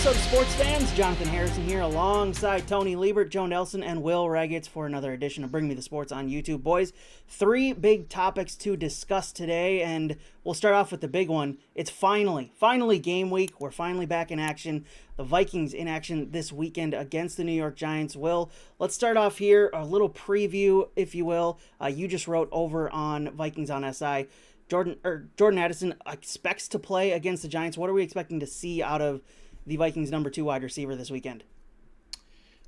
Minnesota sports fans, Jonathan Harrison here alongside Tony Liebert, Joe Nelson, and Will Raggets for another edition of Bring Me the Sports on YouTube. Boys, three big topics to discuss today, and we'll start off with the big one. It's finally game week. We're finally back in action. The Vikings in action this weekend against the New York Giants. Will, let's start off here, a little preview, if you will. You just wrote over on Vikings on SI. Jordan Addison expects to play against the Giants. What are we expecting to see out of the Vikings' number 2 wide receiver this weekend?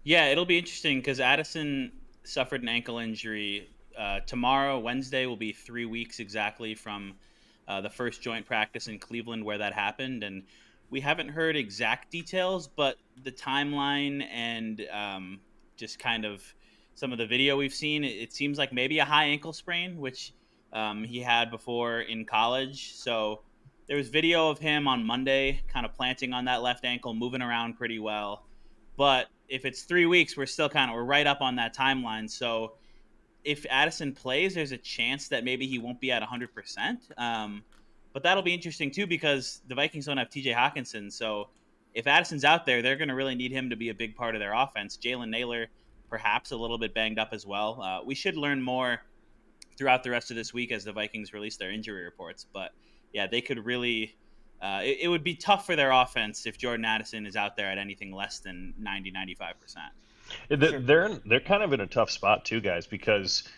Yeah, it'll be interesting because Addison suffered an ankle injury. Tomorrow, Wednesday, will be 3 weeks exactly from the first joint practice in Cleveland where that happened. And we haven't heard exact details, but the timeline and just kind of some of the video we've seen, it seems like maybe a high ankle sprain, which he had before in college. So there was video of him on Monday kind of planting on that left ankle, moving around pretty well. But if it's 3 weeks, we're right up on that timeline. So if Addison plays, there's a chance that maybe he won't be at 100%. But that'll be interesting too because the Vikings don't have TJ Hawkinson. So if Addison's out there, they're going to really need him to be a big part of their offense. Jalen Naylor, perhaps a little bit banged up as well. We should learn more throughout the rest of this week as the Vikings release their injury reports. But yeah, they could really it would be tough for their offense if Jordan Addison is out there at anything less than 90-95%. They're kind of in a tough spot too, guys, because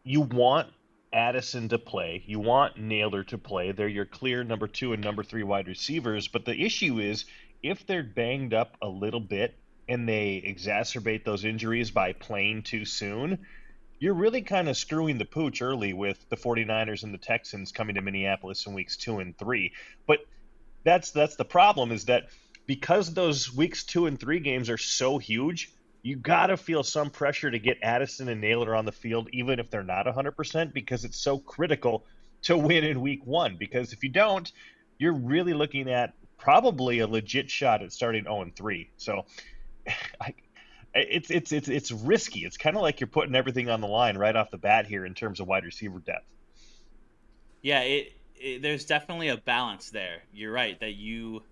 you want Addison to play, you want Naylor to play. They're your clear number 2 and number 3 wide receivers. But the issue is if they're banged up a little bit and they exacerbate those injuries by playing too soon, you're really kind of screwing the pooch early with the 49ers and the Texans coming to Minneapolis in weeks 2 and 3. But that's the problem, is that because those weeks 2 and 3 games are so huge, you got to feel some pressure to get Addison and Naylor on the field, even if they're not 100%, because it's so critical to win in week 1. Because if you don't, you're really looking at probably a legit shot at starting 0-3. So It's risky. It's kind of like you're putting everything on the line right off the bat here in terms of wide receiver depth. Yeah, there's definitely a balance there. You're right that you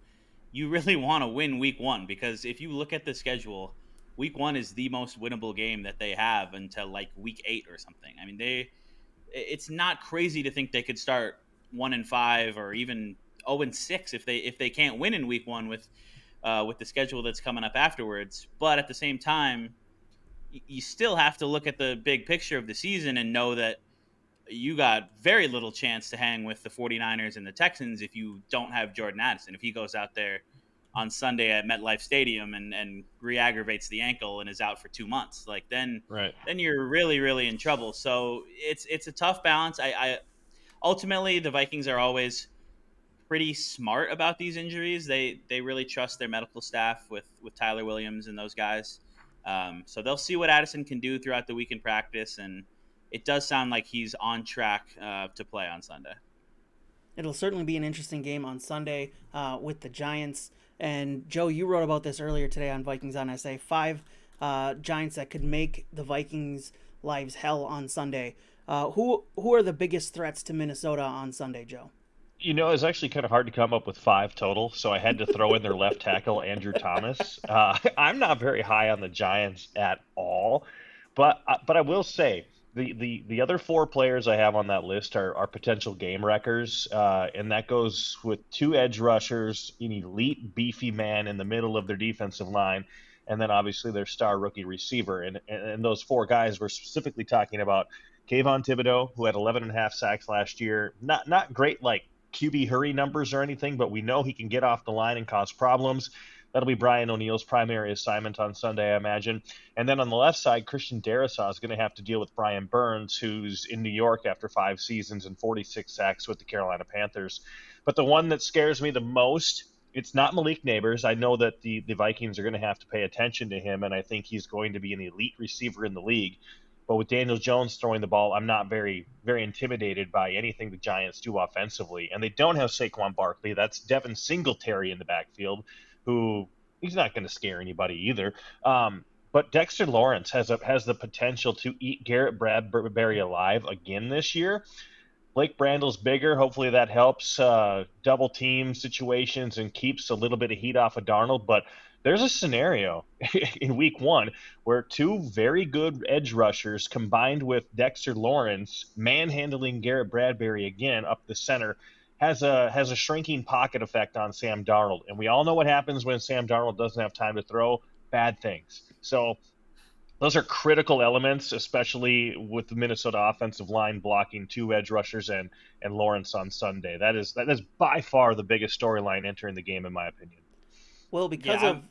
really want to win week 1 because if you look at the schedule, week 1 is the most winnable game that they have until like week 8 or something. I mean, it's not crazy to think they could start 1-5 or even 0-6 if they can't win in week 1 with the schedule that's coming up afterwards. But at the same time, you still have to look at the big picture of the season and know that you got very little chance to hang with the 49ers and the Texans if you don't have Jordan Addison. If he goes out there on Sunday at MetLife Stadium and re-aggravates the ankle and is out for 2 months, then you're really, really in trouble. So it's a tough balance. I ultimately, the Vikings are always pretty smart about these injuries. They really trust their medical staff with Tyler Williams and those guys. So they'll see what Addison can do throughout the week in practice, and it does sound like he's on track to play on Sunday. It'll certainly be an interesting game on Sunday with the Giants. And Joe, you wrote about this earlier today on Vikings on SA. 5 Giants that could make the Vikings' lives hell on Sunday. Who are the biggest threats to Minnesota on Sunday, Joe? You know, it's actually kind of hard to come up with 5 total, so I had to throw in their left tackle, Andrew Thomas. I'm not very high on the Giants at all, but I will say the other 4 players I have on that list are potential game wreckers, and that goes with 2 edge rushers, an elite beefy man in the middle of their defensive line, and then obviously their star rookie receiver. And those 4 guys we're specifically talking about Kayvon Thibodeau, who had 11.5 sacks last year. Not great like QB hurry numbers or anything, but we know he can get off the line and cause problems. That'll be Brian O'Neill's primary assignment on Sunday, I imagine. And then on the left side, Christian Darrisaw is going to have to deal with Brian Burns, who's in New York after 5 seasons and 46 sacks with the Carolina Panthers. But the one that scares me the most, it's not Malik Neighbors. I know that the Vikings are going to have to pay attention to him, and I think he's going to be an elite receiver in the league. But with Daniel Jones throwing the ball, I'm not very, very intimidated by anything the Giants do offensively. And they don't have Saquon Barkley. That's Devin Singletary in the backfield, who he's not going to scare anybody either. But Dexter Lawrence has the potential to eat Garrett Bradbury alive again this year. Blake Brandle's bigger. Hopefully that helps double team situations and keeps a little bit of heat off of Darnold. But there's a scenario in week one where two very good edge rushers combined with Dexter Lawrence manhandling Garrett Bradbury again up the center has a shrinking pocket effect on Sam Darnold. And we all know what happens when Sam Darnold doesn't have time to throw bad things. So those are critical elements, especially with the Minnesota offensive line blocking two edge rushers and Lawrence on Sunday. That is by far the biggest storyline entering the game, in my opinion. Well, because Yeah, of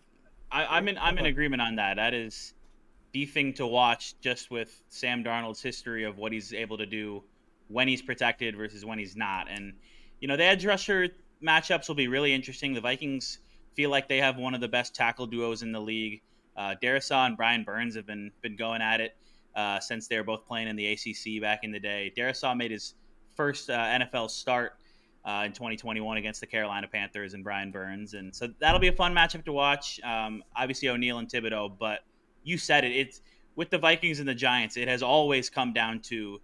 I'm in agreement on that. That is the thing to watch, just with Sam Darnold's history of what he's able to do when he's protected versus when he's not. And the edge rusher matchups will be really interesting. The Vikings feel like they have one of the best tackle duos in the league. Darisaw and Brian Burns have been going at it since they were both playing in the ACC back in the day. Darisaw made his first NFL start in 2021 against the Carolina Panthers and Brian Burns, and so that'll be a fun matchup to watch. Obviously O'Neal and Thibodeau, but you said it. It's with the Vikings and the Giants. It has always come down to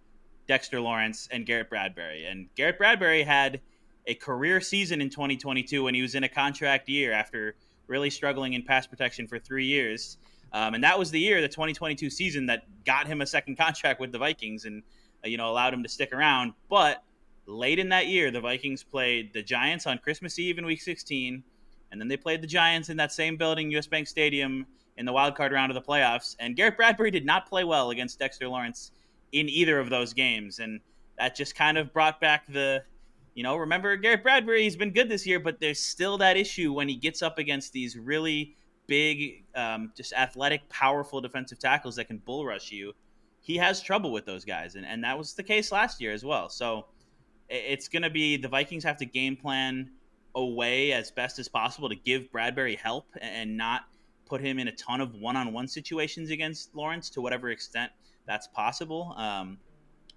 Dexter Lawrence and Garrett Bradbury, and Garrett Bradbury had a career season in 2022 when he was in a contract year after really struggling in pass protection for 3 years. And that was the year, the 2022 season, that got him a second contract with the Vikings and allowed him to stick around. But late in that year, the Vikings played the Giants on Christmas Eve in Week 16, and then they played the Giants in that same building, US Bank Stadium, in the wild card round of the playoffs. And Garrett Bradbury did not play well against Dexter Lawrence in either of those games, and that just kind of brought back remember Garrett Bradbury, he's been good this year, but there's still that issue when he gets up against these really big, just athletic, powerful defensive tackles that can bull rush you. He has trouble with those guys, and that was the case last year as well. So it's going to be the Vikings have to game plan away as best as possible to give Bradbury help and not put him in a ton of one-on-one situations against Lawrence to whatever extent that's possible.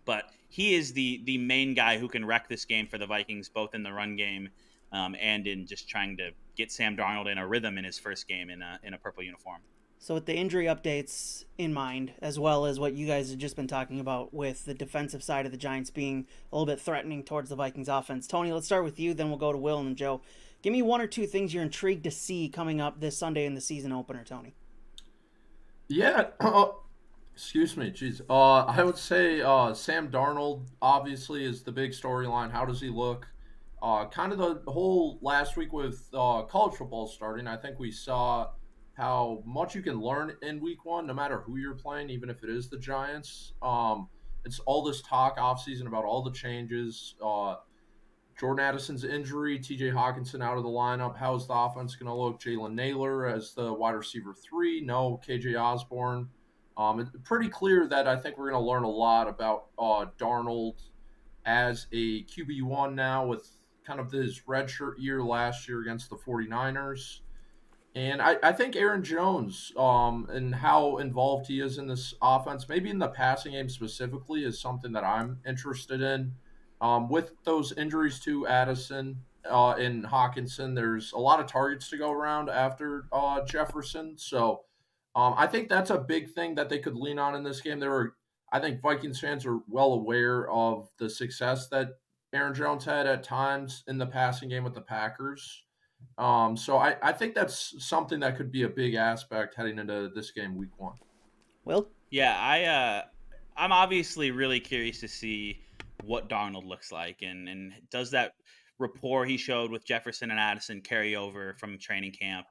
But he is the main guy who can wreck this game for the Vikings, both in the run game and in just trying to get Sam Darnold in a rhythm in his first game in a purple uniform. So with the injury updates in mind, as well as what you guys have just been talking about with the defensive side of the Giants being a little bit threatening towards the Vikings offense, Tony, let's start with you, then we'll go to Will and Joe. Give me one or two things you're intrigued to see coming up this Sunday in the season opener, Tony. Yeah, excuse me, jeez. I would say Sam Darnold obviously is the big storyline. How does he look? Kind of the whole last week with college football starting, I think we saw how much you can learn in week one, no matter who you're playing, even if it is the Giants. It's all this talk offseason about all the changes. Jordan Addison's injury, TJ Hawkinson out of the lineup. How is the offense going to look? Jalen Naylor as the wide receiver 3. No, KJ Osborne. It's pretty clear that I think we're going to learn a lot about Darnold as a QB1 now with kind of his redshirt year last year against the 49ers. And I think Aaron Jones and how involved he is in this offense, maybe in the passing game specifically, is something that I'm interested in. With those injuries to Addison and Hawkinson, there's a lot of targets to go around after Jefferson. So I think that's a big thing that they could lean on in this game. I think Vikings fans are well aware of the success that Aaron Jones had at times in the passing game with the Packers. So I think that's something that could be a big aspect heading into this game week one. Will? Yeah, I'm obviously really curious to see what Darnold looks like, and does that rapport he showed with Jefferson and Addison carry over from training camp?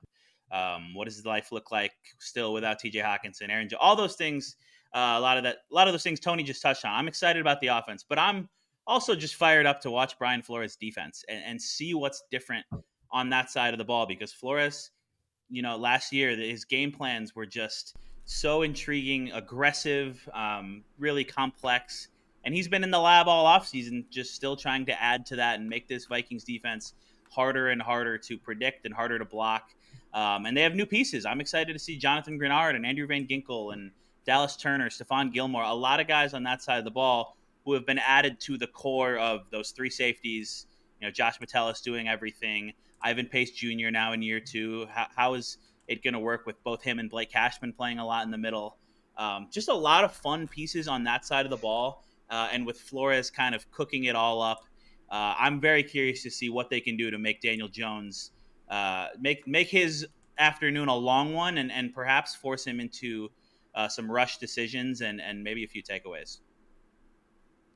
What does his life look like still without TJ Hawkinson, Aaron Jones, all those things? A lot of those things Tony just touched on. I'm excited about the offense, but I'm also just fired up to watch Brian Flores' defense and see what's different on that side of the ball, because Flores, last year his game plans were just so intriguing, aggressive, really complex. And he's been in the lab all offseason, just still trying to add to that and make this Vikings defense harder and harder to predict and harder to block. And they have new pieces. I'm excited to see Jonathan Grenard and Andrew Van Ginkel and Dallas Turner, Stephon Gilmore, a lot of guys on that side of the ball who have been added to the core of those three safeties. Josh Metellus doing everything. Ivan Pace Jr. now in year 2. How is it going to work with both him and Blake Cashman playing a lot in the middle? Just a lot of fun pieces on that side of the ball and with Flores kind of cooking it all up, I'm very curious to see what they can do to make Daniel Jones make his afternoon a long one, and perhaps force him into some rush decisions and maybe a few takeaways.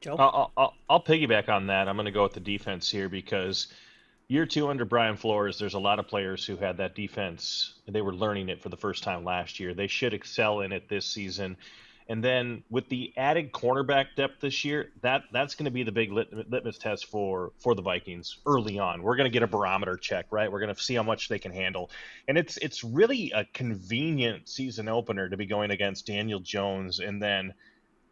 Joe? I'll piggyback on that. I'm going to go with the defense here because year two under Brian Flores, there's a lot of players who had that defense. They were learning it for the first time last year. They should excel in it this season. And then with the added cornerback depth this year, that's going to be the big litmus test for the Vikings early on. We're going to get a barometer check, right? We're going to see how much they can handle. And it's really a convenient season opener to be going against Daniel Jones and then,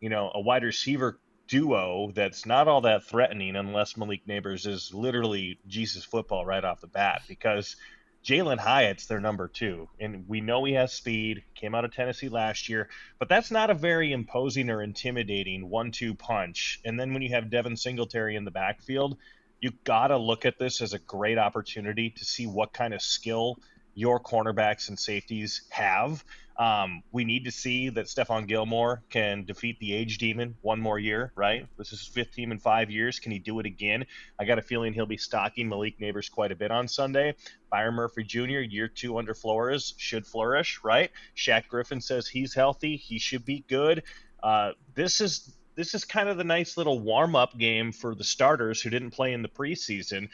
a wide receiver duo that's not all that threatening unless Malik Neighbors is literally Jesus football right off the bat, because Jalen Hyatt's their number 2, and we know he has speed, came out of Tennessee last year, but that's not a very imposing or intimidating 1-2 punch. And then when you have Devin Singletary in the backfield, you got to look at this as a great opportunity to see what kind of skill your cornerbacks and safeties have. We need to see that Stephon Gilmore can defeat the age demon one more year, right? This is his 5th team in 5 years. Can he do it again? I got a feeling he'll be stalking Malik Neighbors quite a bit on Sunday. Byron Murphy Jr., year 2 under Flores, should flourish, right? Shaq Griffin says he's healthy. He should be good. This is kind of the nice little warm-up game for the starters who didn't play in the preseason,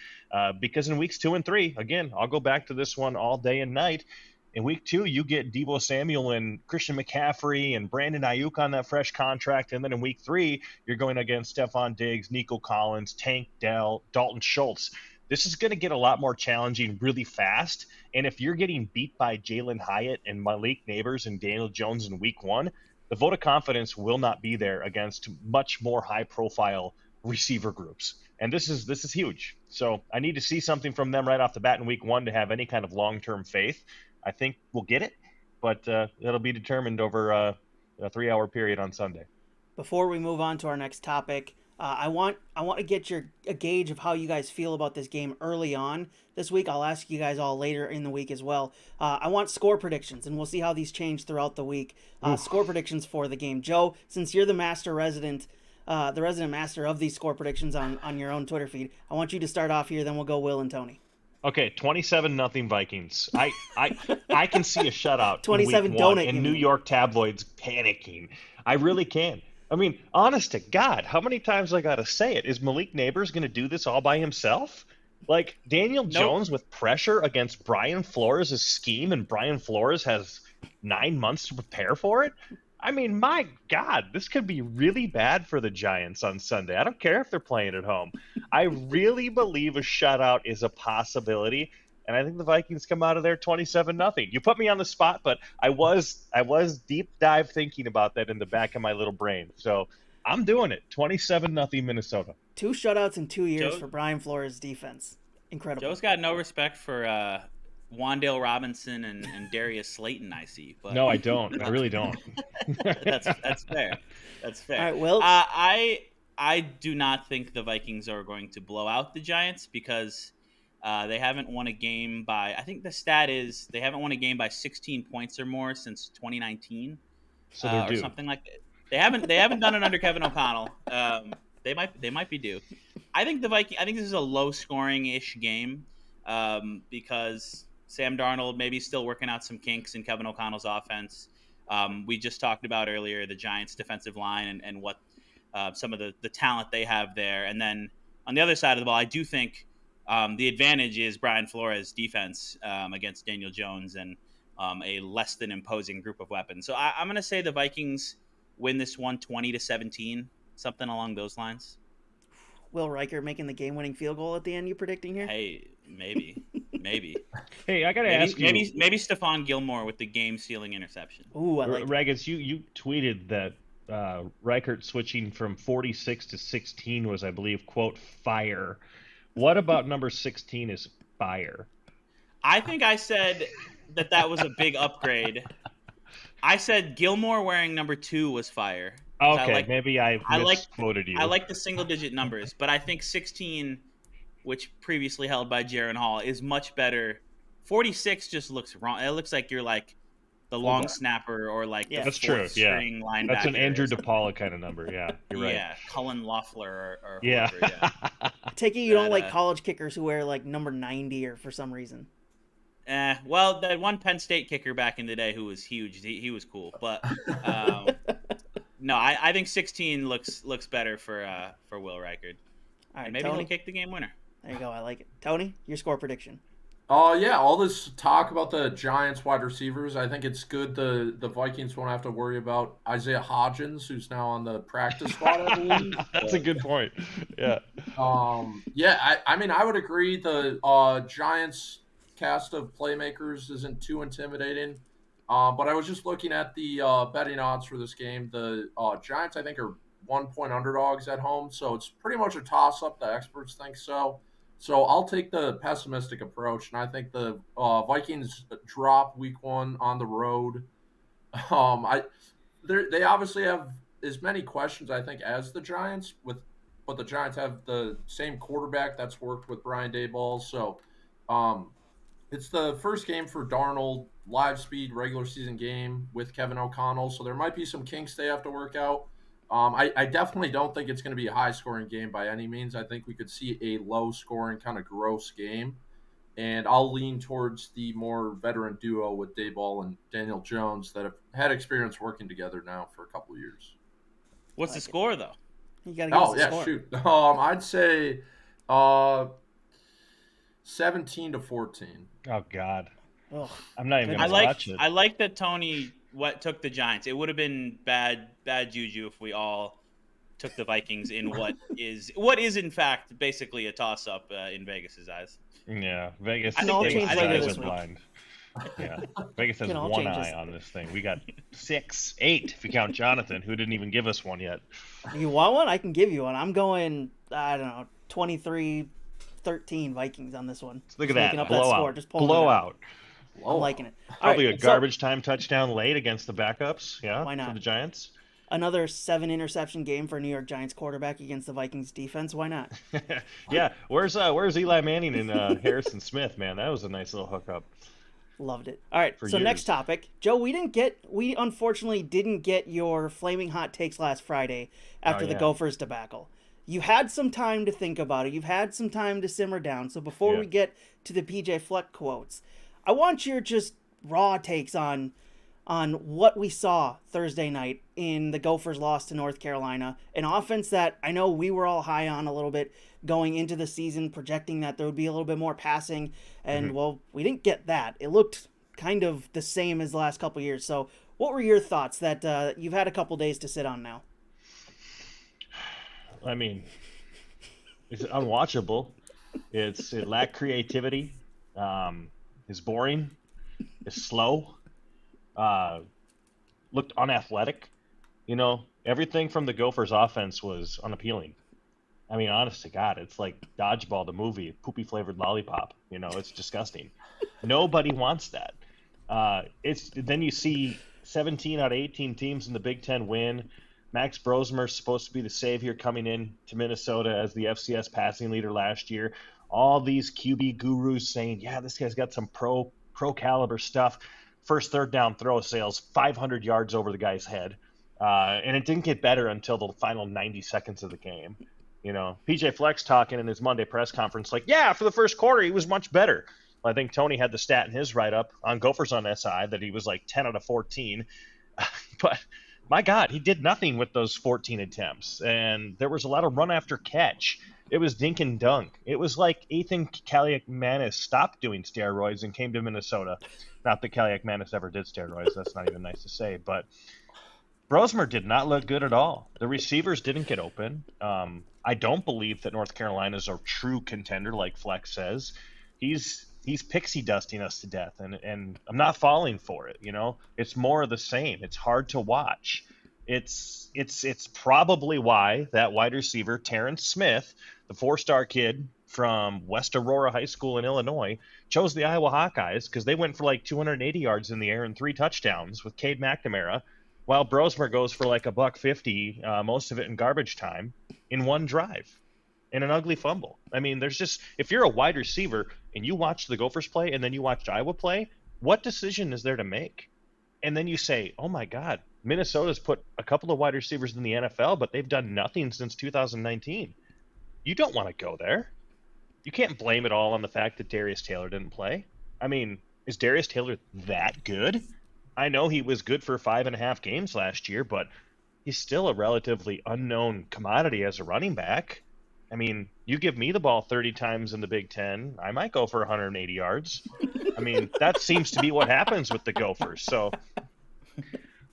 because in weeks 2 and 3, again, I'll go back to this one all day and night. In week 2, you get Deebo Samuel and Christian McCaffrey and Brandon Ayuk on that fresh contract. And then in week 3, you're going against Stephon Diggs, Nico Collins, Tank Dell, Dalton Schultz. This is going to get a lot more challenging really fast. And if you're getting beat by Jalen Hyatt and Malik Neighbors and Daniel Jones in week 1, the vote of confidence will not be there against much more high-profile receiver groups. And this is huge. So I need to see something from them right off the bat in week 1 to have any kind of long-term faith. I think we'll get it, but it'll be determined over a 3-hour period on Sunday. Before we move on to our next topic, I want to get a gauge of how you guys feel about this game early on this week. I'll ask you guys all later in the week as well. I want score predictions, and we'll see how these change throughout the week. Score predictions for the game. Joe, since you're the resident master of these score predictions on your own Twitter feed, I want you to start off here, then we'll go Will and Tony. Okay, 27-0 Vikings. I can see a shutout 27 in week 1 donut, and New York tabloids panicking. I really can. I mean, honest to God, how many times I got to say it? Is Malik Neighbors going to do this all by himself? Like, Daniel Jones with pressure against Brian Flores' scheme, and Brian Flores has 9 months to prepare for it? I mean, my God, this could be really bad for the Giants on Sunday. I don't care if they're playing at home. I really believe a shutout is a possibility, and I think the Vikings come out of there 27-0. You put me on the spot, but I was deep dive thinking about that in the back of my little brain. So I'm doing it. 27-0 Minnesota. 2 shutouts in 2 years for Brian Flores' defense. Incredible. Joe's got no respect for Wandale Robinson and Darius Slayton, I see. But no, I don't. I really don't. That's fair. That's fair. All right, Will. I do not think the Vikings are going to blow out the Giants because they haven't won a game by. I think the stat is they haven't won a game by 16 points or more since 2019, so they're due. or something like that. They haven't done it under Kevin O'Connell. They might be due. I think this is a low scoring ish game because Sam Darnold maybe still working out some kinks in Kevin O'Connell's offense. We just talked about earlier the Giants' defensive line and what some of the talent they have there. And then on the other side of the ball, I do think the advantage is Brian Flores' defense against Daniel Jones and a less than imposing group of weapons. So I'm going to say the Vikings win this one 20-17, something along those lines. Will Riker making the game-winning field goal at the end, you predicting here? Hey, maybe. Hey, I got to ask you. Maybe Stephon Gilmore with the game-sealing interception. Ooh, I like Raggeds, you tweeted that Reichert switching from 46 to 16 was, I believe, quote, fire. What about number 16 is fire? I think I said that was a big upgrade. I said Gilmore wearing number 2 was fire. Okay, maybe I misquoted you. I like the single-digit numbers, but I think 16, which previously held by Jaron Hall, is much better. 46 just looks wrong. It looks like you're like the long snapper or like Yeah. the That's fourth true. Yeah, string linebacker. that's an Andrew or something. DePaula kind of number. Yeah, you're right. Yeah, Cullen Loeffler or Yeah. whoever. Yeah. I take it you don't That, like college kickers who wear like number 90 or for some reason. Well, that one Penn State kicker back in the day who was huge, he was cool. But no, I think 16 looks better for Will Reichard. All right, And maybe Tony. he'll kick the game winner. There you go. I like it. Tony, your score prediction. Yeah, all this talk about the Giants wide receivers, I think it's good the Vikings won't have to worry about Isaiah Hodgins, who's now on the practice squad, I believe. That's a good point. Yeah. Yeah, I mean, I would agree the Giants cast of playmakers isn't too intimidating. But I was just looking at the betting odds for this game. The Giants, I think, are 1-point underdogs at home, so it's pretty much a toss-up. The experts think so. So I'll take the pessimistic approach, and I think the Vikings drop week 1 on the road. They obviously have as many questions, I think, as the Giants, but the Giants have the same quarterback that's worked with Brian Daboll. So it's the first game for Darnold, live speed regular season game with Kevin O'Connell. So there might be some kinks they have to work out. I definitely don't think it's going to be a high-scoring game by any means. I think we could see a low-scoring, kind of gross game. And I'll lean towards the more veteran duo with Daboll and Daniel Jones that have had experience working together now for a couple of years. What's the score, though? You gotta give us the score. Shoot. I'd say 17-14. Oh God. Ugh. I'm not even I gonna watch it. I like that Tony took the Giants. It would have been bad juju if we all took the Vikings in what is in fact basically a toss up in Vegas's eyes. Yeah, Vegas. Can all change Vegas later is this week. blind. Yeah, Vegas has Can all one change eye this- on this thing. We got 6, 8 if you count Jonathan, who didn't even give us one yet. You want one? I can give you one. I'm going, I don't know, 23-13 Vikings on this one. Look at Just making that up that score. blowout. Just pulling it out. Blowout. I'm liking it. All Probably right, a so garbage time touchdown late against the backups. Yeah, Why not? for the Giants. another 7-interception game for New York Giants quarterback against the Vikings defense. Why not? Yeah, where's Eli Manning and Harrison Smith? Man, that was a nice little hookup. Loved it. All right, For so next years. topic. Joe, we unfortunately didn't get your flaming hot takes last Friday after the yeah. Gophers debacle. You had some time to think about it. You've had some time to simmer down. So before Yeah. we get to the PJ Fleck quotes, I want your just raw takes on what we saw Thursday night in the Gophers' loss to North Carolina, an offense that I know we were all high on a little bit going into the season, projecting that there would be a little bit more passing, and well, we didn't get that. It looked kind of the same as the last couple of years. So what were your thoughts that you've had a couple days to sit on now? I mean, it's unwatchable. It lacked creativity. It's boring. It's slow. Looked unathletic. You know, everything from the Gophers offense was unappealing. I mean, honest to God, it's like Dodgeball, the movie, poopy flavored lollipop. You know, it's disgusting. Nobody wants that. Then you see 17 out of 18 teams in the Big Ten win. Max Brosmer's supposed to be the savior coming in to Minnesota as the FCS passing leader last year. All these QB gurus saying, yeah, this guy's got some pro caliber stuff. First third down throw sails 500 yards over the guy's head. And it didn't get better until the final 90 seconds of the game. You know, PJ Fleck's talking in his Monday press conference like, yeah, for the first quarter, he was much better. I think Tony had the stat in his write-up on Gophers on SI that he was like 10 out of 14. But my God, he did nothing with those 14 attempts. And there was a lot of run after catch. It was dink and dunk. It was like Ethan Kaliakmanis stopped doing steroids and came to Minnesota. Not that Kaliakmanis ever did steroids. That's not even nice to say. But Brosmer did not look good at all. The receivers didn't get open. I don't believe that North Carolina is a true contender like Fleck says. He's pixie dusting us to death, and I'm not falling for it. You know, it's more of the same. It's hard to watch. It's probably why that wide receiver Terrence Smith, the 4-star kid from West Aurora High School in Illinois, chose the Iowa Hawkeyes because they went for like 280 yards in the air and 3 touchdowns with Cade McNamara, while Brosmer goes for like $150, most of it in garbage time, in one drive. And an ugly fumble. I mean, there's just, if you're a wide receiver and you watch the Gophers play and then you watch Iowa play, what decision is there to make? And then you say, oh my God, Minnesota's put a couple of wide receivers in the NFL, but they've done nothing since 2019. You don't want to go there. You can't blame it all on the fact that Darius Taylor didn't play. I mean, is Darius Taylor that good? I know he was good for 5.5 games last year, but he's still a relatively unknown commodity as a running back. I mean, you give me the ball 30 times in the Big Ten, I might go for 180 yards. I mean, that seems to be what happens with the Gophers. So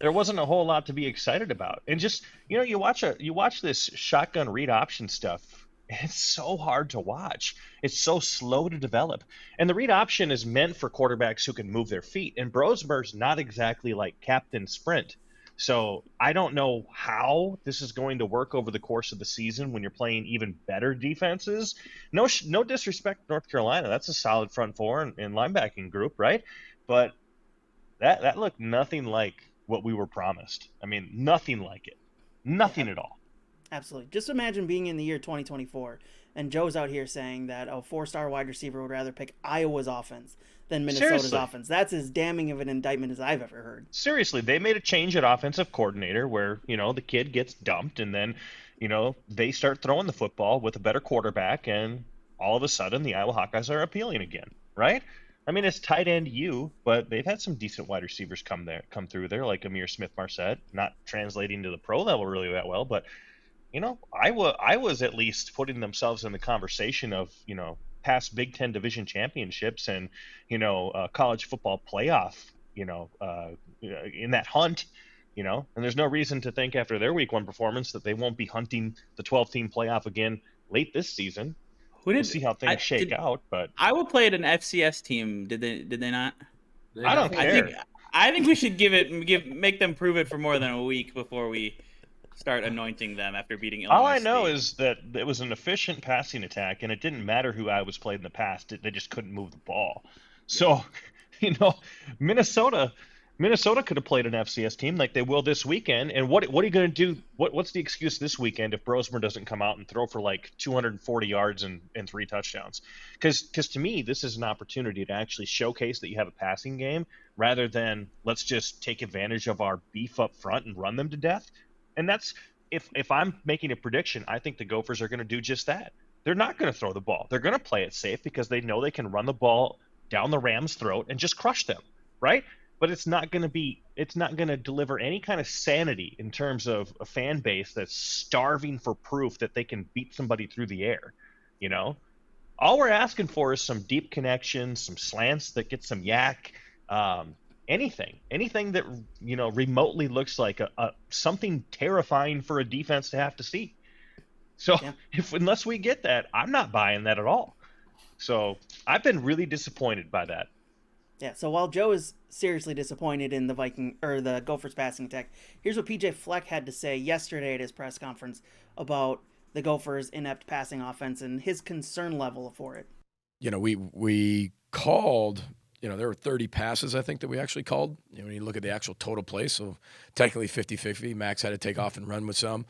there wasn't a whole lot to be excited about. And just, you watch this shotgun read option stuff. It's so hard to watch. It's so slow to develop. And the read option is meant for quarterbacks who can move their feet. And Brosmer's not exactly like Captain Sprint. So I don't know how this is going to work over the course of the season when you're playing even better defenses. No disrespect to North Carolina. That's a solid front four and linebacking group, right? But that looked nothing like what we were promised. I mean, nothing like it. Nothing at all. Absolutely. Just imagine being in the year 2024 and Joe's out here saying that a 4-star wide receiver would rather pick Iowa's offense than Minnesota's Seriously. offense. That's as damning of an indictment as I've ever heard. Seriously, they made a change at offensive coordinator where, the kid gets dumped and then, they start throwing the football with a better quarterback and all of a sudden the Iowa Hawkeyes are appealing again, right? I mean, it's tight end but they've had some decent wide receivers come through there, like Amir Smith-Marset, not translating to the pro level really that well, but I was at least putting themselves in the conversation of, past Big Ten division championships and, college football playoff, in that hunt, and there's no reason to think after their week 1 performance that they won't be hunting the 12-team playoff again late this season. We'll see how things shake out, but Iowa played an FCS team. Did they not? I don't care. I think we should make them prove it for more than a week before we start anointing them after beating Illinois All I know State. is that it was an efficient passing attack, and it didn't matter who Iowa's played in the past. They just couldn't move the ball. So, Minnesota could have played an FCS team like they will this weekend. And what are you going to do? What's the excuse this weekend if Brosmer doesn't come out and throw for like 240 yards and 3 touchdowns? Because to me, this is an opportunity to actually showcase that you have a passing game rather than let's just take advantage of our beef up front and run them to death. And that's if I'm making a prediction, I think the Gophers are going to do just that. They're not going to throw the ball. They're going to play it safe because they know they can run the ball down the Rams' throat and just crush them, right? But it's not going to deliver any kind of sanity in terms of a fan base that's starving for proof that they can beat somebody through the air, All we're asking for is some deep connections, some slants that get some yak, anything that remotely looks like a something terrifying for a defense to have to see. So unless we get that, I'm not buying that at all. So I've been really disappointed by that. Yeah, so while Joe is seriously disappointed in the Gophers passing attack, here's what PJ Fleck had to say yesterday at his press conference about the Gophers' inept passing offense and his concern level for it. We called, there were 30 passes, I think, that we actually called. When you look at the actual total play, so technically 50-50. Max had to take off and run with some.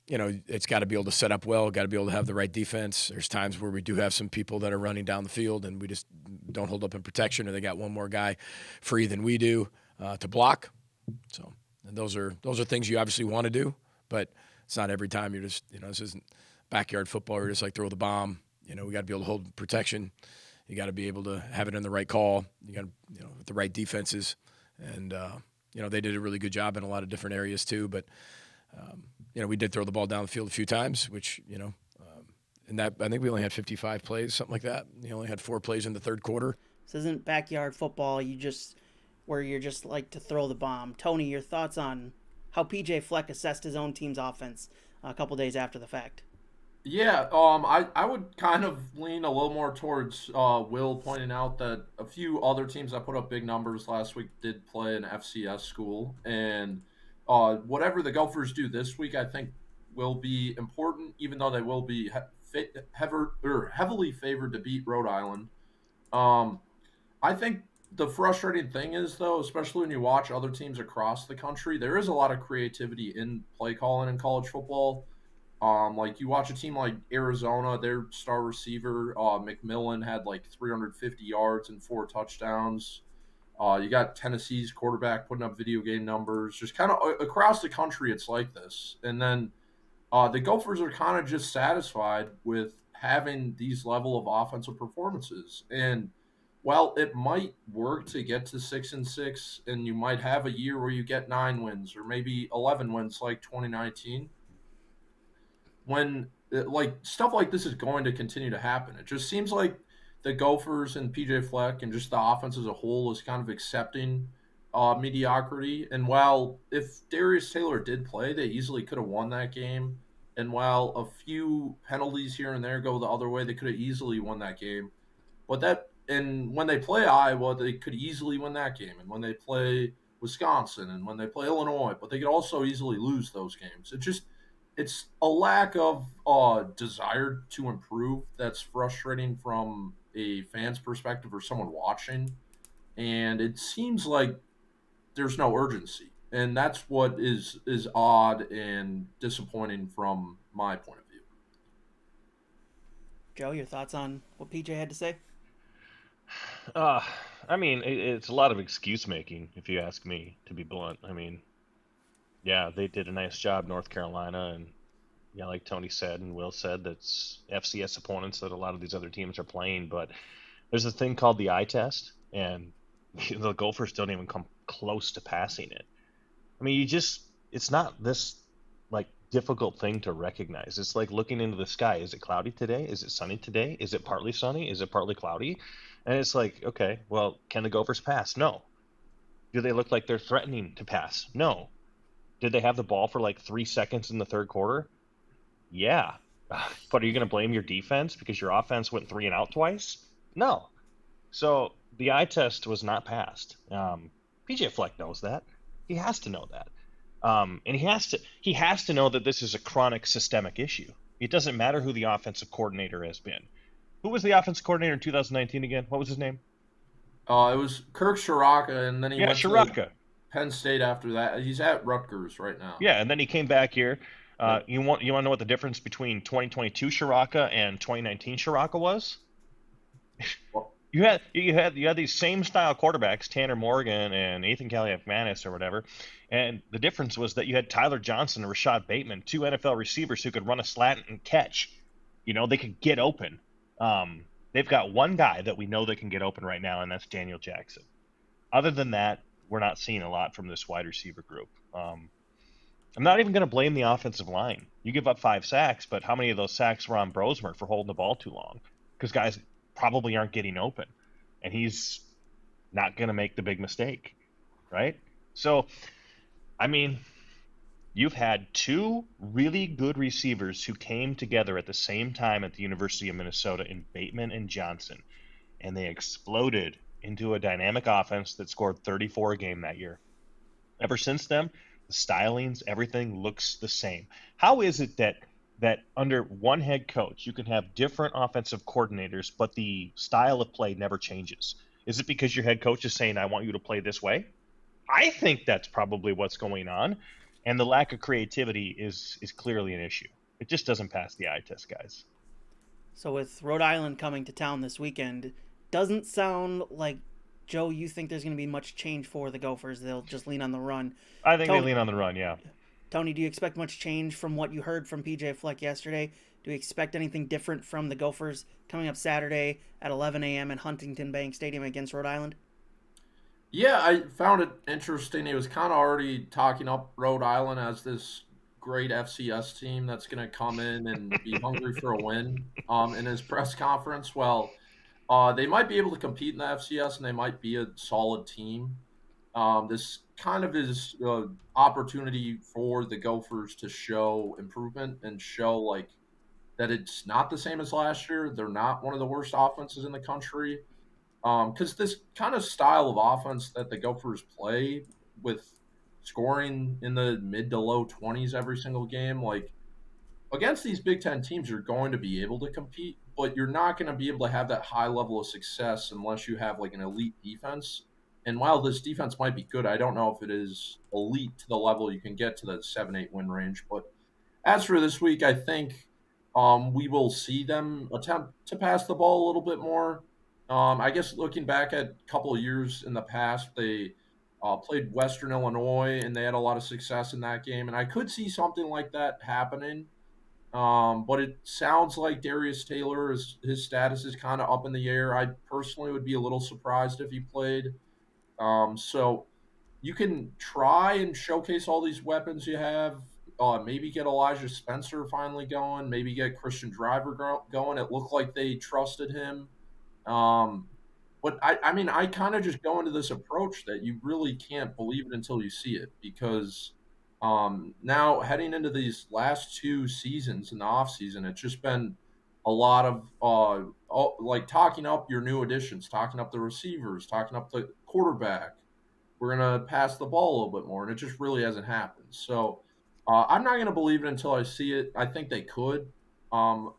It's got to be able to set up well, got to be able to have the right defense. There's times where we do have some people that are running down the field and we just don't hold up in protection, or they got one more guy free than we do to block. So, and those are things you obviously want to do, but it's not every time. You're just, this isn't backyard football. You're just like throw the bomb. We got to be able to hold protection. You got to be able to have it in the right call. You got to, with the right defenses. And, they did a really good job in a lot of different areas too. But, we did throw the ball down the field a few times, which, and that I think we only had 55 plays, something like that. You only had 4 plays in the third quarter. This isn't backyard football. Where you're just like to throw the bomb. Tony, your thoughts on how PJ Fleck assessed his own team's offense a couple days after the fact? Yeah, I would kind of lean a little more towards Will pointing out that a few other teams that put up big numbers last week did play an FCS school, and whatever the Gophers do this week, I think will be important, even though they will be heavily favored to beat Rhode Island. I think the frustrating thing is, though, especially when you watch other teams across the country, there is a lot of creativity in play calling in college football. Like you watch a team like Arizona, their star receiver, McMillan, had like 350 yards and 4 touchdowns. You got Tennessee's quarterback putting up video game numbers. Just kind of across the country, it's like this. And then the Gophers are kind of just satisfied with having these level of offensive performances. And while it might work to get to 6-6, and you might have a year where you get 9 wins or maybe 11 wins like 2019, when like stuff like this is going to continue to happen. It just seems like the Gophers and PJ Fleck and just the offense as a whole is kind of accepting mediocrity. And while if Darius Taylor did play, they easily could have won that game. And while a few penalties here and there go the other way, they could have easily won that game. But that and when they play Iowa, they could easily win that game. And when they play Wisconsin and when they play Illinois, but they could also easily lose those games. It's a lack of desire to improve that's frustrating from a fan's perspective or someone watching. And it seems like there's no urgency. And that's what is odd and disappointing from my point of view. Joe, your thoughts on what PJ had to say? I mean, it's a lot of excuse making, if you ask me, to be blunt. I mean, yeah, they did a nice job, North Carolina, and yeah, like Tony said and Will said, that's FCS opponents that a lot of these other teams are playing. But there's a thing called the eye test, and the Gophers don't even come close to passing it. I mean, it's not this like difficult thing to recognize. It's like looking into the sky. Is it cloudy today? Is it sunny today? Is it partly sunny? Is it partly cloudy? And it's like, okay, well, can the Gophers pass? No. Do they look like they're threatening to pass? No. Did they have the ball for like 3 seconds in the third quarter? Yeah. But are you going to blame your defense because your offense went 3 and out twice? No. So the eye test was not passed. PJ Fleck knows that. He has to know that. And he has to know that this is a chronic systemic issue. It doesn't matter who the offensive coordinator has been. Who was the offensive coordinator in 2019 again? What was his name? It was Kirk Shiraka, and then he went Shiraka. to Penn State after that. He's at Rutgers right now. Yeah, and then he came back here. You want to know what the difference between 2022 Shiraka and 2019 Shiraka was? Well, You had these same style quarterbacks, Tanner Morgan and Ethan Kaliakmanis or whatever, and the difference was that you had Tyler Johnson and Rashad Bateman, 2 NFL receivers who could run a slant and catch. You know, they could get open. They've got one guy that we know that can get open right now, and that's Daniel Jackson. Other than that, we're not seeing a lot from this wide receiver group. I'm not even going to blame the offensive line. You give up 5 sacks, but how many of those sacks were on Brosmer for holding the ball too long? Because guys probably aren't getting open, and he's not going to make the big mistake, right? So, I mean, you've had 2 really good receivers who came together at the same time at the University of Minnesota in Bateman and Johnson, and they exploded into a dynamic offense that scored 34 a game that year. Ever since then, the stylings, everything looks the same. How is it that under one head coach you can have different offensive coordinators, but the style of play never changes? Is it because your head coach is saying, I want you to play this way? I think that's probably what's going on. And the lack of creativity is clearly an issue. It just doesn't pass the eye test, guys. So with Rhode Island coming to town this weekend, doesn't sound like, Joe, you think there's going to be much change for the Gophers. They'll just lean on the run. I think they lean on the run, yeah. Tony, do you expect much change from what you heard from PJ Fleck yesterday? Do you expect anything different from the Gophers coming up Saturday at 11 a.m. at Huntington Bank Stadium against Rhode Island? Yeah, I found it interesting. He was kind of already talking up Rhode Island as this great FCS team that's going to come in and be hungry for a win in his press conference. Well, they might be able to compete in the FCS, and they might be a solid team. This kind of is an opportunity for the Gophers to show improvement and show like that it's not the same as last year. They're not one of the worst offenses in the country. Because this kind of style of offense that the Gophers play with scoring in the mid to low 20s every single game, like against these Big Ten teams, you're going to be able to compete, but you're not going to be able to have that high level of success unless you have like an elite defense. And while this defense might be good, I don't know if it is elite to the level you can get to the 7-8 win range. But as for this week, I think we will see them attempt to pass the ball a little bit more. I guess looking back at a couple of years in the past, they played Western Illinois and they had a lot of success in that game. And I could see something like that happening. But it sounds like Darius Taylor is his status is kind of up in the air. I personally would be a little surprised if he played. So you can try and showcase all these weapons you have. Maybe get Elijah Spencer finally going. Maybe get Christian Driver going. It looked like they trusted him. Um, but I mean, I kind of just go into this approach that you really can't believe it until you see it because now heading into these last two seasons in the off season, it's just been a lot of like talking up your new additions, talking up the receivers, talking up the quarterback. We're gonna pass the ball a little bit more, and it just really hasn't happened. So I'm not gonna believe it until I see it. I think they could. Um,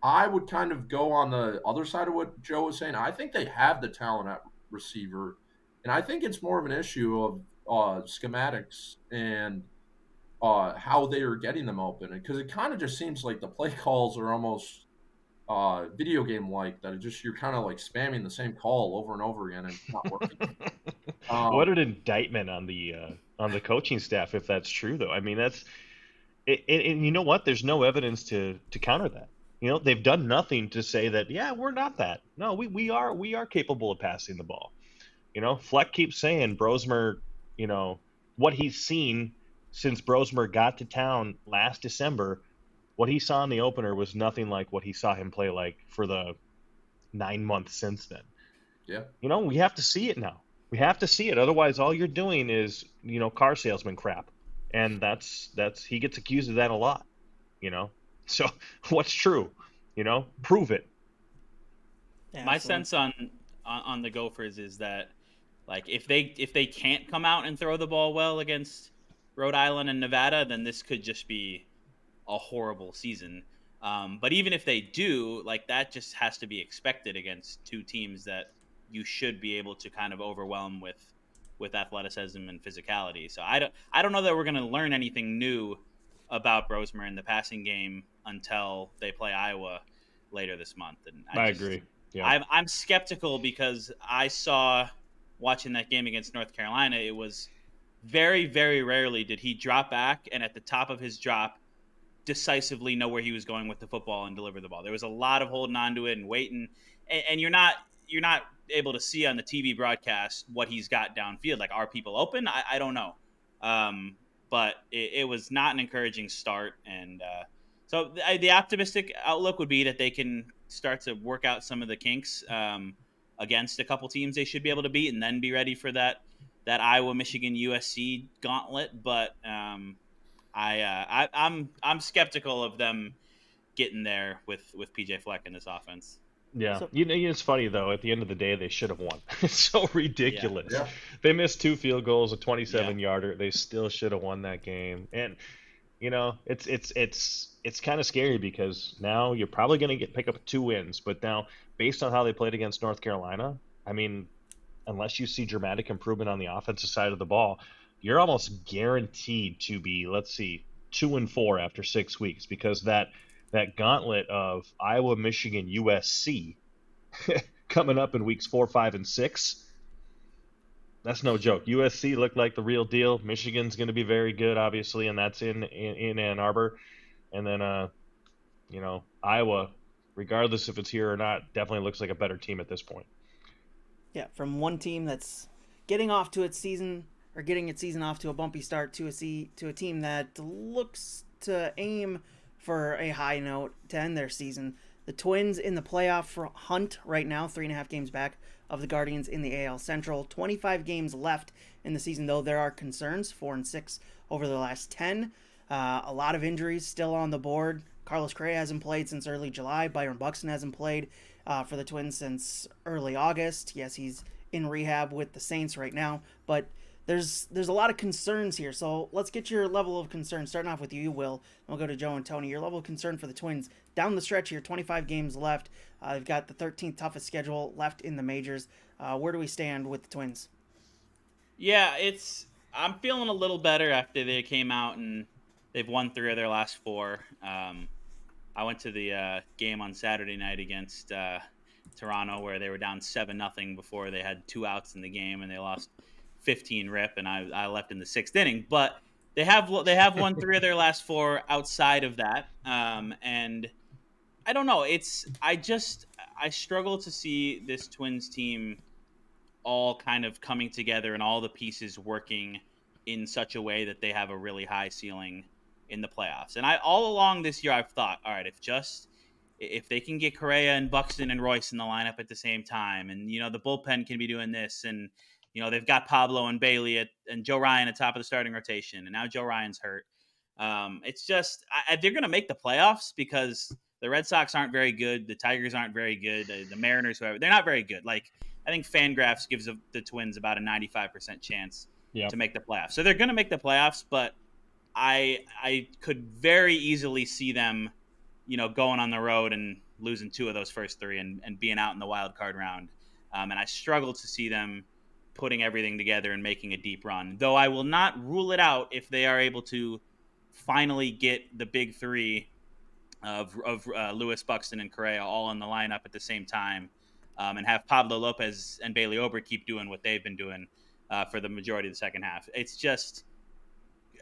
I would kind of go on the other side of what Joe was saying. I think they have the talent at receiver, and I think it's more of an issue of schematics and how they are getting them open. Because it kind of just seems like the play calls are almost video game like that. It just you're kind of like spamming the same call over and over again, and it's not working. What Um, an indictment on the coaching staff if that's true, though. I mean, that's and you know what? There's no evidence to counter that. You know, they've done nothing to say that. Yeah, we're not that. No, we are capable of passing the ball. You know, Fleck keeps saying Brosmer. You know what he's seen since Brosmer got to town last December. What he saw in the opener was nothing like what he saw him play like for the 9 months since then. yeah. You know, we have to see it now. We have to see it. Otherwise, all you're doing is, car salesman crap. And that's he gets accused of that a lot, you know. So what's true? Prove it. Yeah, My absolutely. sense on the Gophers is that, like, if they can't come out and throw the ball well against Rhode Island and Nevada, then this could just be a horrible season. But even if they do, like, that just has to be expected against two teams that you should be able to kind of overwhelm with athleticism and physicality. So I don't know that we're going to learn anything new about Brosmer in the passing game until they play Iowa later this month. And I agree. Yeah. I'm skeptical because I saw, watching that game against North Carolina, it was very, very rarely did he drop back and at the top of his drop decisively know where he was going with the football and deliver the ball. There was a lot of holding on to it and waiting, and you're not able to see on the TV broadcast what he's got downfield. Like, are people open? I don't know, but it was not an encouraging start, and so the optimistic outlook would be that they can start to work out some of the kinks against a couple teams they should be able to beat, and then be ready for that Iowa, Michigan, USC gauntlet. But I'm skeptical of them getting there with PJ Fleck in this offense. Yeah. So It's funny though. At the end of the day, they should have won. It's so Yeah, ridiculous. Yeah. They missed two field goals, a 27 yeah. yarder. They still should have won that game. And it's kind of scary because now you're probably going to pick up 2 wins. But now, based on how they played against North Carolina, I mean, unless you see dramatic improvement on the offensive side of the ball, you're almost guaranteed to be, let's see, 2-4 after 6 weeks because that gauntlet of Iowa, Michigan, USC coming up in weeks 4, 5, and 6. That's no joke. USC looked like the real deal. Michigan's going to be very good, obviously, and that's in Ann Arbor. And then, Iowa, regardless if it's here or not, definitely looks like a better team at this point. yeah, from one team that's getting off to its season or getting its season off to a bumpy start to a team that looks to aim for a high note to end their season. The Twins in the playoff hunt right now, 3.5 games back of the Guardians in the AL Central. 25 games left in the season, though there are concerns. 4-6 over the last 10. A lot of injuries still on the board. Carlos Correa hasn't played since early July. Byron Buxton hasn't played for the Twins since early August. Yes, he's in rehab with the Saints right now, but there's a lot of concerns here. So let's get your level of concern. Starting off with you, Will. We'll go to Joe and Tony. Your level of concern for the Twins down the stretch here. 25 games left. They've got the 13th toughest schedule left in the majors. Where do we stand with the Twins? Yeah, I'm feeling a little better after they came out and they've won 3 of their last 4. I went to the game on Saturday night against Toronto, where they were down 7-0 before they had 2 outs in the game and they lost 15 rip, and I left in the 6th inning. But they have won 3 of their last 4 outside of that, and I don't know. I struggle to see this Twins team all kind of coming together and all the pieces working in such a way that they have a really high ceiling in the playoffs. And I all along this year I've thought, all right, if they can get Correa and Buxton and Royce in the lineup at the same time, and the bullpen can be doing this, and they've got Pablo and Bailey and Joe Ryan at top of the starting rotation, and now Joe Ryan's hurt. It's just they're going to make the playoffs because the Red Sox aren't very good, the Tigers aren't very good, the Mariners, whoever, they're not very good. Like, I think Fangraphs gives the Twins about a 95% chance to make the playoffs. So they're going to make the playoffs, but I could very easily see them, going on the road and losing 2 of those first 3 and being out in the wild card round. And I struggle to see them putting everything together and making a deep run, though I will not rule it out if they are able to finally get the big 3 of Lewis, Buxton, and Correa all in the lineup at the same time, and have Pablo Lopez and Bailey Ober keep doing what they've been doing for the majority of the second half. It's just,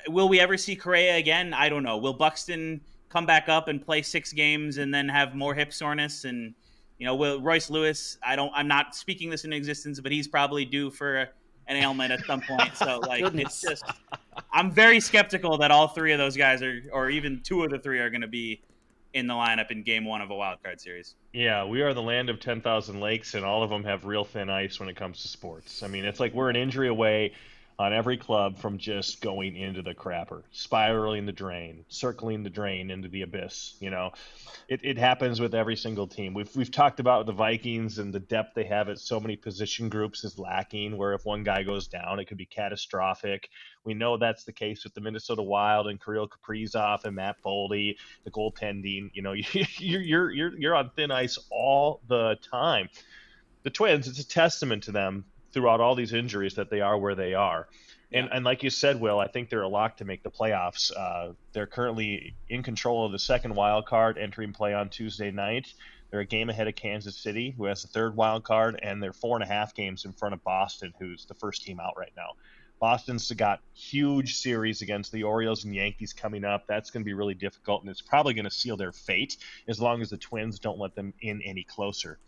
will we ever see Correa again? I don't know. Will Buxton come back up and play 6 games and then have more hip soreness? And will Royce Lewis? I'm not speaking this into existence, but he's probably due for an ailment at some point. So like, it's just, I'm very skeptical that all 3 of those guys or even 2 of the 3 are going to be in the lineup in game 1 of a wild card series. Yeah, we are the land of 10,000 lakes, and all of them have real thin ice when it comes to sports. I mean, it's like we're an injury away on every club from just going into the crapper, spiraling the drain, circling the drain into the abyss. It happens with every single team. We've talked about the Vikings and the depth they have at so many position groups is lacking, where if one guy goes down, it could be catastrophic. We know that's the case with the Minnesota Wild and Kirill Kaprizov and Matt Boldy, the goaltending. You're on thin ice all the time. The Twins, it's a testament to them throughout all these injuries that they are where they are. And like you said, Will, I think they're a lock to make the playoffs. They're currently in control of the second wild card, entering play on Tuesday night. They're a game ahead of Kansas City, who has the third wild card, and they're 4.5 games in front of Boston, who's the first team out right now. Boston's got huge series against the Orioles and Yankees coming up. That's going to be really difficult, and it's probably going to seal their fate as long as the Twins don't let them in any closer.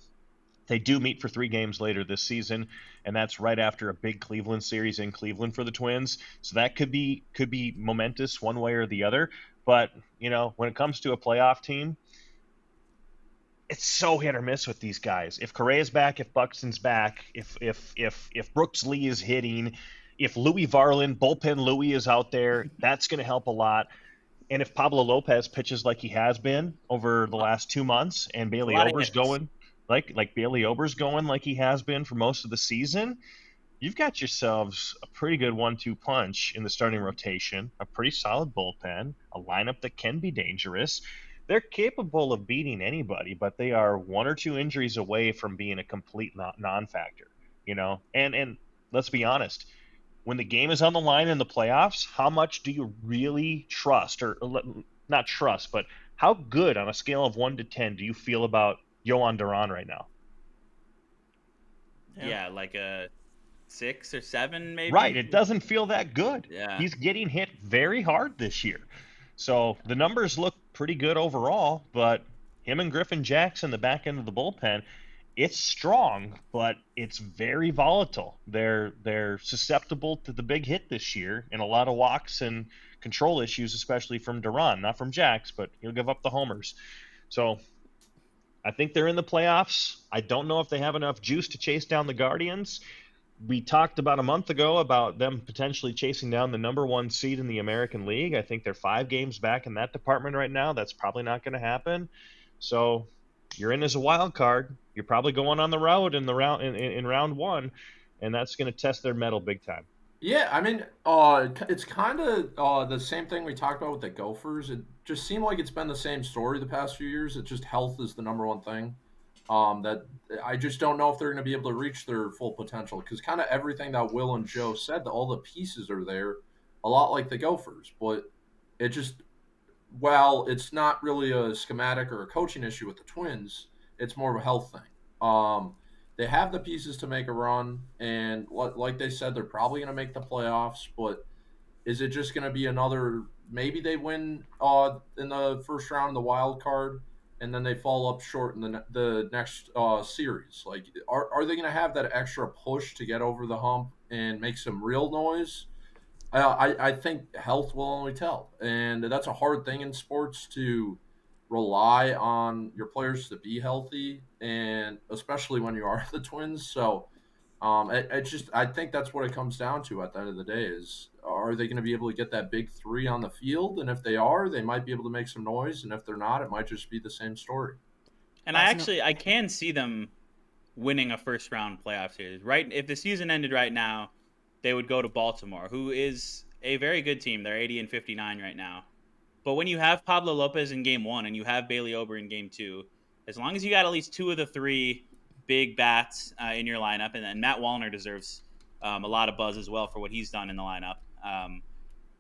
They do meet for 3 games later this season, and that's right after a big Cleveland series in Cleveland for the Twins. So that could be momentous one way or the other. But, when it comes to a playoff team, it's so hit or miss with these guys. If Correa's back, if Buxton's back, if Brooks Lee is hitting, if Louis Varland, bullpen Louis is out there, that's going to help a lot. And if Pablo Lopez pitches like he has been over the last 2 months, and Bailey Ober's going like Bailey Ober's going like he has been for most of the season, you've got yourselves a pretty good 1-2 punch in the starting rotation, a pretty solid bullpen, a lineup that can be dangerous. They're capable of beating anybody, but they are 1 or 2 injuries away from being a complete non-factor, And let's be honest, when the game is on the line in the playoffs, how much do you really trust, or not trust, but how good on a scale of 1 to 10 do you feel about Yohan Duran right now? Yeah, like a 6 or 7 maybe. Right, it doesn't feel that good. Yeah. He's getting hit very hard this year. So the numbers look pretty good overall, but him and Griffin Jackson, the back end of the bullpen, it's strong, but it's very volatile. They're susceptible to the big hit this year, and a lot of walks and control issues, especially from Duran, not from Jax, but he'll give up the homers. So I think they're in the playoffs. I don't know if they have enough juice to chase down the Guardians. We talked about a month ago about them potentially chasing down the number 1 seed in the American League. I think they're 5 games back in that department right now. That's probably not going to happen. So you're in as a wild card. You're probably going on the road in round 1, and that's going to test their mettle big time. Yeah, I mean, it's kind of the same thing we talked about with the Gophers. It just seemed like it's been the same story the past few years. It's just health is the number 1 thing. That I just don't know if they're going to be able to reach their full potential, because kind of everything that Will and Joe said, all the pieces are there, a lot like the Gophers. But it just, well, it's not really a schematic or a coaching issue with the Twins. It's more of a health thing. They have the pieces to make a run, and like they said, they're probably going to make the playoffs. But is it just going to be another? Maybe they win in the first round of the wild card, and then they fall up short in the next series. Like, are they going to have that extra push to get over the hump and make some real noise? I think health will only tell, and that's a hard thing in sports to rely on your players to be healthy, and especially when you are the Twins. So, I think that's what it comes down to at the end of the day is are they going to be able to get that big three on the field? And if they are, they might be able to make some noise, and if they're not, it might just be the same story. And Last note. I can see them winning a first round playoff series. Right, if the season ended right now, they would go to Baltimore, who is a very good team. They're 80-59 right now. But when you have Pablo Lopez in game 1 and you have Bailey Ober in game 2, as long as you got at least 2 of the 3 big bats in your lineup, and then Matt Wallner deserves a lot of buzz as well for what he's done in the lineup.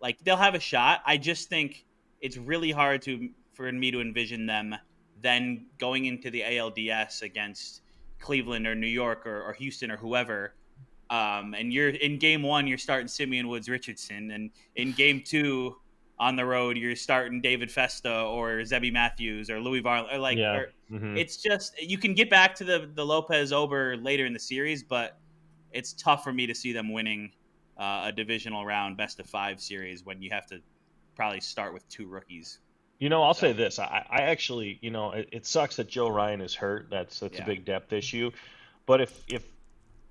Like, they'll have a shot. I just think it's really hard for me to envision them then going into the ALDS against Cleveland or New York or Houston or whoever. And you're in game 1, you're starting Simeon Woods Richardson, and in game 2 on the road, you're starting David Festa or Zebby Matthews or Louis Varland. It's just you can get back to the Lopez Ober later in the series, but it's tough for me to see them winning a divisional round best of 5 series when you have to probably start with 2 rookies. I'll say this. I actually, it sucks that Joe Ryan is hurt. That's a big depth issue. But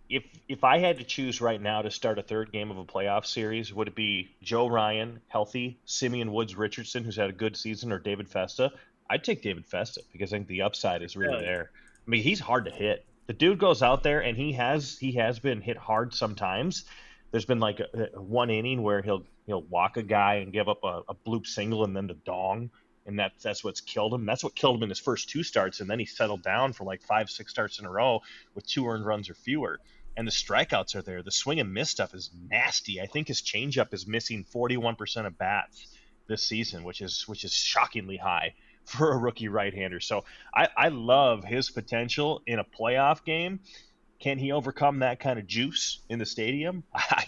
if I had to choose right now to start a third game of a playoff series, would it be Joe Ryan, healthy, Simeon Woods Richardson, who's had a good season, or David Festa? I'd take David Festa because I think the upside is really there. I mean, he's hard to hit. The dude goes out there and he has been hit hard sometimes. There's been like one inning where he'll walk a guy and give up a bloop single and then the dong, and that's what's killed him. That's what killed him in his first 2 starts, and then he settled down for like 5-6 starts in a row with 2 earned runs or fewer. And the strikeouts are there. The swing and miss stuff is nasty. I think his changeup is missing 41% of bats this season, which is shockingly high for a rookie right-hander. So I love his potential in a playoff game. Can he overcome that kind of juice in the stadium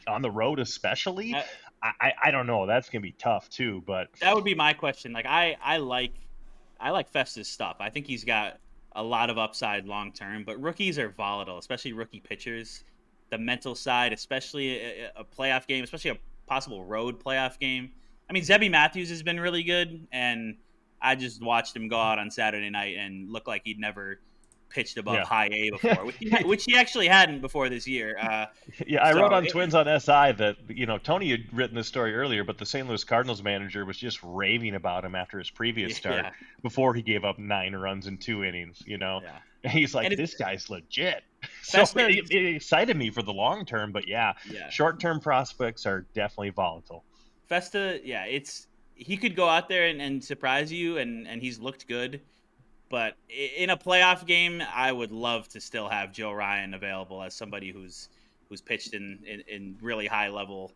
on the road, especially? I don't know. That's gonna be tough too. But that would be my question. Like I like Festa's stuff. I think he's got a lot of upside long term, but rookies are volatile, especially rookie pitchers. The mental side, especially a playoff game, especially a possible road playoff game. I mean, Zebby Matthews has been really good, and I just watched him go out on Saturday night and look like he'd never pitched above high A before, which he actually hadn't before this year. I wrote on Twins on SI that Tony had written this story earlier, but the St. Louis Cardinals manager was just raving about him after his previous start before he gave up 9 runs in 2 innings. And he's like, this guy's legit. So it excited me for the long term, but short term prospects are definitely volatile. Festa, he could go out there and surprise you, and he's looked good. But in a playoff game, I would love to still have Joe Ryan available as somebody who's pitched in really high level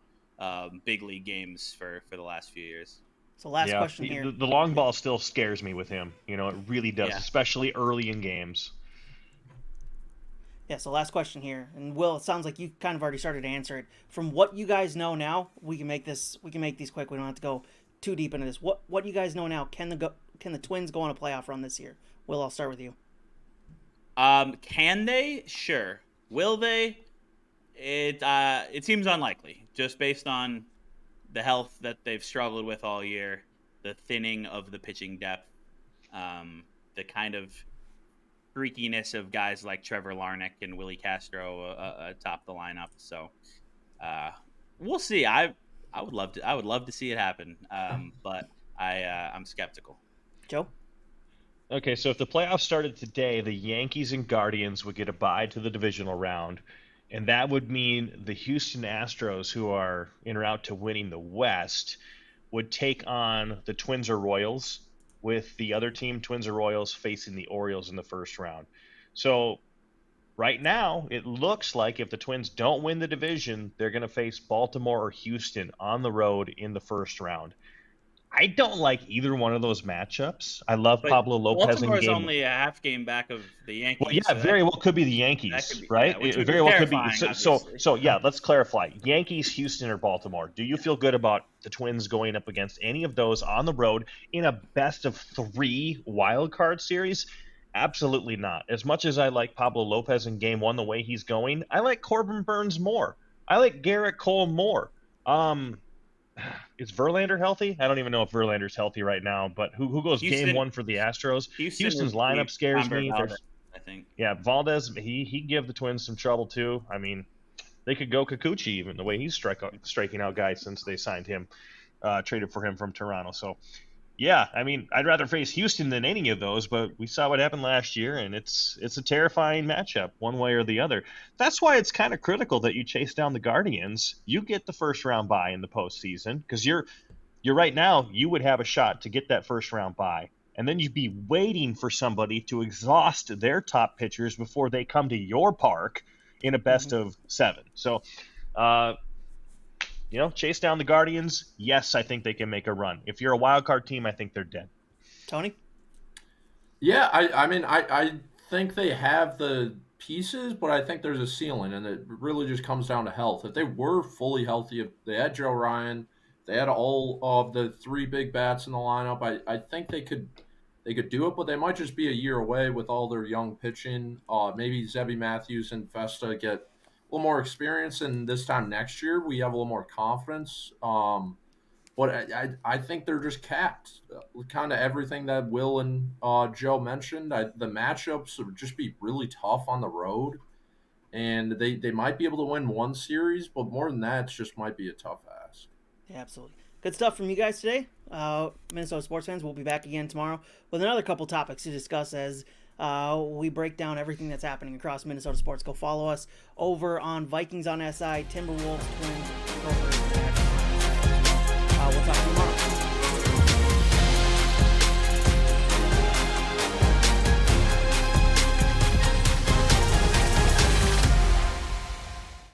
big league games for the last few years. So last question here. The long ball still scares me with him. It really does, especially early in games. Yeah, so last question here. And Will, it sounds like you kind of already started to answer it. From what you guys know now, we can make these quick. We don't have to go too deep into this. What you guys know now, can the Twins go on a playoff run this year? Will, I'll start with you. Can they? Sure. Will they? It seems unlikely, just based on the health that they've struggled with all year, the thinning of the pitching depth, the kind of freakiness of guys like Trevor Larnach and Willie Castro atop the lineup. So we'll see. I would love to see it happen, but I'm skeptical. Joe? Okay, so if the playoffs started today, the Yankees and Guardians would get a bye to the divisional round, and that would mean the Houston Astros, who are en route to winning the West, would take on the Twins or Royals, with the other team, Twins or Royals, facing the Orioles in the first round. So right now, it looks like if the Twins don't win the division, they're going to face Baltimore or Houston on the road in the first round. I don't like either one of those matchups. I love But Pablo Lopez in Baltimore's game. only a half game back of the Yankees. Well, yeah, so very that well could be the could Yankees, be, right? yeah, which It would very be well could be. terrifying, So, obviously. yeah, let's clarify. Yankees, Houston, or Baltimore. Do you feel good about the Twins going up against any of those on the road in a best of 3 wild card series? Absolutely not. As much as I like Pablo Lopez in game 1 the way he's going, I like Corbin Burns more. I like Garrett Cole more. Is Verlander healthy? I don't even know if Verlander's healthy right now, but who goes game Houston- 1 for the Astros? Houston Houston's would be lineup scares me. Framber There's Valdez, I think. Yeah, Valdez, he give the Twins some trouble too. I mean, they could go Kikuchi even the way he's striking out guys since they signed him, traded for him from Toronto. So, yeah, I mean, I'd rather face Houston than any of those, but we saw what happened last year, and it's a terrifying matchup one way or the other. That's why it's kind of critical that you chase down the Guardians. You get the first round bye in the postseason because you're right now. You would have a shot to get that first round bye. And then you'd be waiting for somebody to exhaust their top pitchers before they come to your park in a best of 7. So, chase down the Guardians. Yes, I think they can make a run. If you're a wild card team, I think they're dead. Tony? Yeah, I think they have the pieces, but I think there's a ceiling, and it really just comes down to health. If they were fully healthy, if they had Joe Ryan, they had all of the 3 big bats in the lineup, I think they could do it, but they might just be a year away with all their young pitching. Maybe Zebby Matthews and Festa get a little more experience, and this time next year we have a little more confidence. But I think they're just capped. Kind of everything that Will and Joe mentioned. The matchups would just be really tough on the road, and they might be able to win one series, but more than that, it just might be a tough ask. Yeah, absolutely. Good stuff from you guys today. Minnesota sports fans, we'll be back again tomorrow with another couple topics to discuss as we break down everything that's happening across Minnesota sports. Go follow us over on Vikings on SI, Timberwolves, Twins, Gophers,